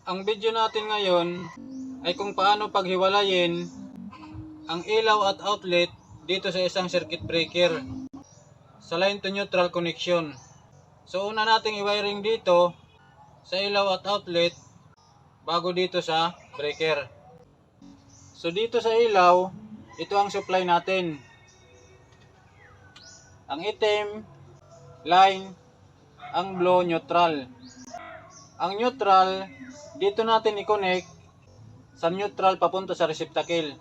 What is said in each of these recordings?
Ang video natin ngayon ay kung paano paghiwalayin ang ilaw at outlet dito sa isang circuit breaker sa line to neutral connection. So una nating i-wiring dito sa ilaw at outlet bago dito sa breaker. So dito sa ilaw, ito ang supply natin. Ang itim, line, ang blue, neutral. Ang neutral, dito natin i-connect sa neutral papunta sa receptacle.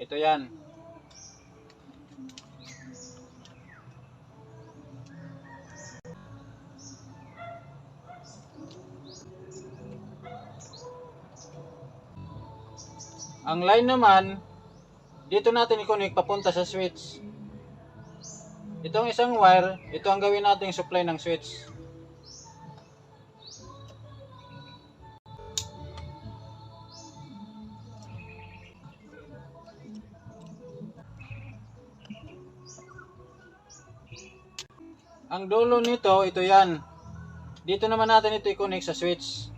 Ito yan. Ang line naman, dito natin i-connect papunta sa switch. Itong isang wire, ito ang gawin nating supply ng switch. Ang dulo nito, ito yan. Dito naman natin ito i-connect sa switch.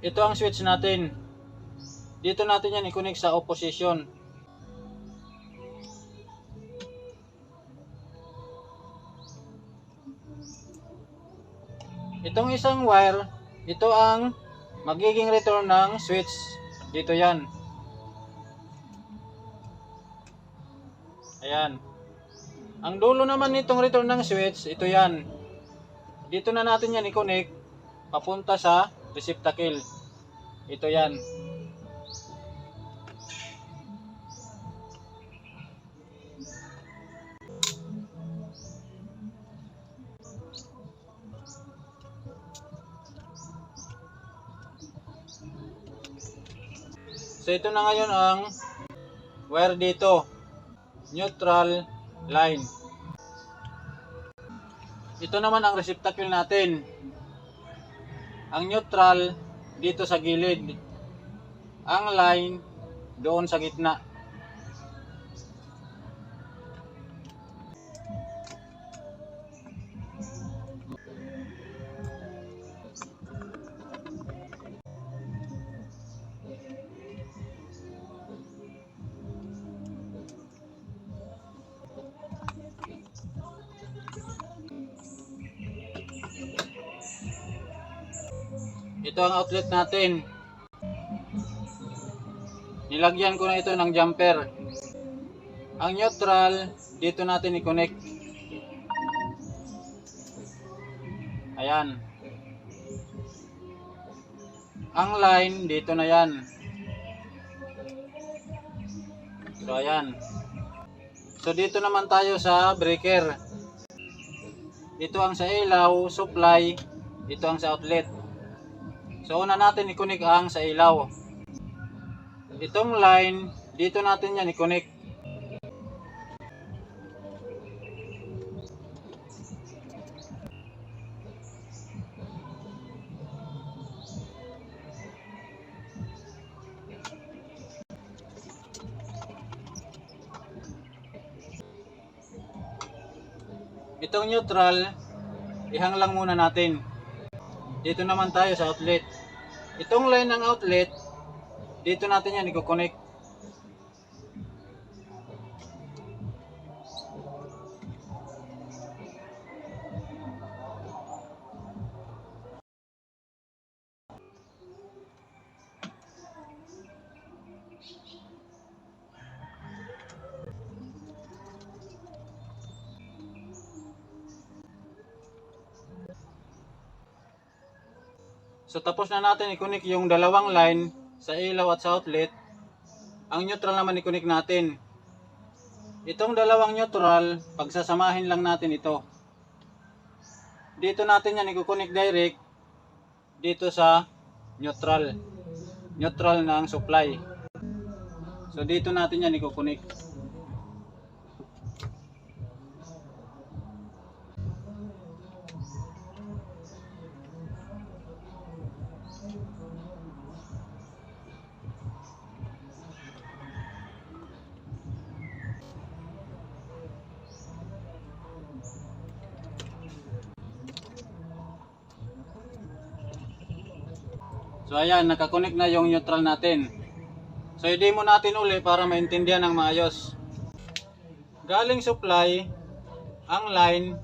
Ito ang switch natin. Dito natin yan i-connect sa opposition. Itong isang wire, ito ang magiging return ng switch. Dito yan. Ayan. Ang dulo naman nitong return ng switch, ito yan. Dito na natin yan i-connect papunta sa receptacle. Ito yan. So ito na ngayon ang wire dito. Neutral line. Ito naman ang receptacle natin. Ang neutral dito sa gilid. Ang line doon sa gitna. Ito ang outlet natin. Nilagyan ko na ito ng jumper. Ang neutral, dito natin i-connect. Ayan. Ang line, dito na yan. So, ayan. So, dito naman tayo sa breaker. Ito ang sa ilaw, supply. Ito ang sa outlet. So una natin i-connect ang sa ilaw. Itong line, dito natin yan i-connect. Itong neutral, ihang lang muna natin. Dito naman tayo sa outlet. Itong line ng outlet, dito natin yan i-connect. So tapos na natin i-connect yung dalawang line sa ilaw at sa outlet. Ang neutral naman i-connect natin. Itong dalawang neutral, pagsasamahin lang natin ito. Dito natin yan i-connect direct dito sa neutral. Neutral ng supply. So dito natin yan i-connect. So ayan, nakakonek na yung neutral natin. So i-demo natin uli para maintindihan ng maayos. Galing supply, ang line,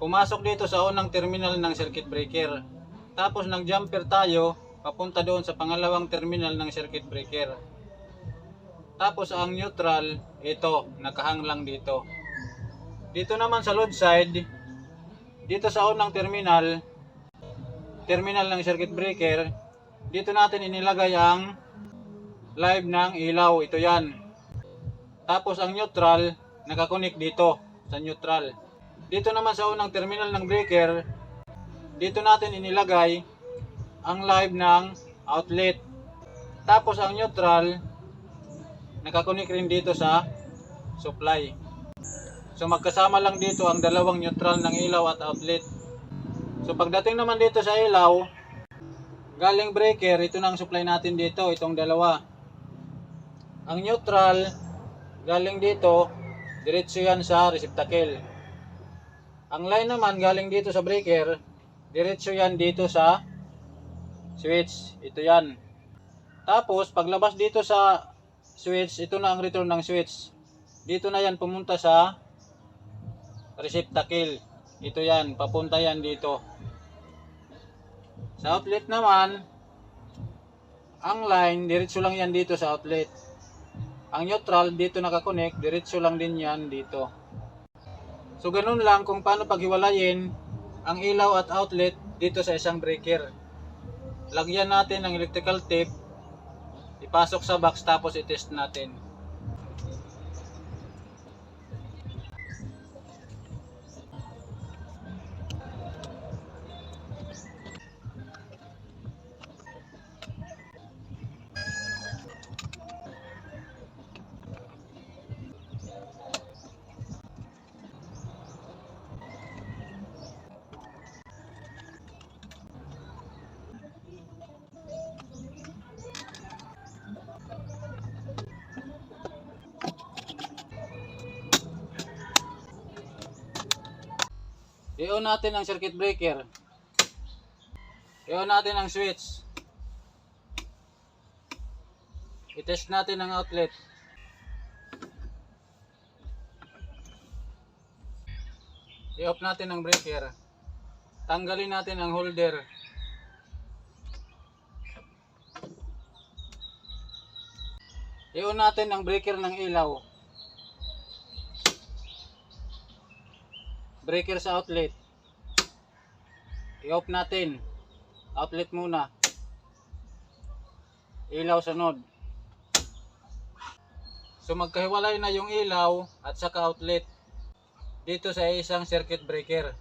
pumasok dito sa unang terminal ng circuit breaker. Tapos nag-jumper tayo, papunta doon sa pangalawang terminal ng circuit breaker. Tapos ang neutral, ito, nakahang lang dito. Dito naman sa load side, dito sa unang terminal ng circuit breaker, dito natin inilagay ang live ng ilaw, ito yan. Tapos ang neutral, nakakonek dito sa neutral. Dito naman sa unang terminal ng breaker, dito natin inilagay ang live ng outlet. Tapos ang neutral, nakakonek rin dito sa supply. So magkasama lang dito ang dalawang neutral ng ilaw at outlet. So pagdating naman dito sa ilaw, galing breaker, ito na ang supply natin dito, itong dalawa. Ang neutral, galing dito, diretso yan sa receptacle. Ang line naman galing dito sa breaker, diretso yan dito sa switch, ito yan. Tapos paglabas dito sa switch, ito na ang return ng switch. Dito na yan pumunta sa receptacle, ito yan, papunta yan dito. Sa outlet naman, ang line, diretso lang yan dito sa outlet. Ang neutral, dito nakakonek, diretso lang din yan dito. So ganun lang kung paano paghiwalayin ang ilaw at outlet dito sa isang breaker. Lagyan natin ng electrical tape, ipasok sa box, tapos i-test natin. I-on natin ang circuit breaker. I-on natin ang switch. I-test natin ang outlet. I-off natin ang breaker. Tanggalin natin ang holder. I-on natin ang breaker ng ilaw. Breaker sa outlet. I-off natin. Outlet muna. Ilaw sunod. So magkahiwalay na yung ilaw at saka outlet dito sa isang circuit breaker.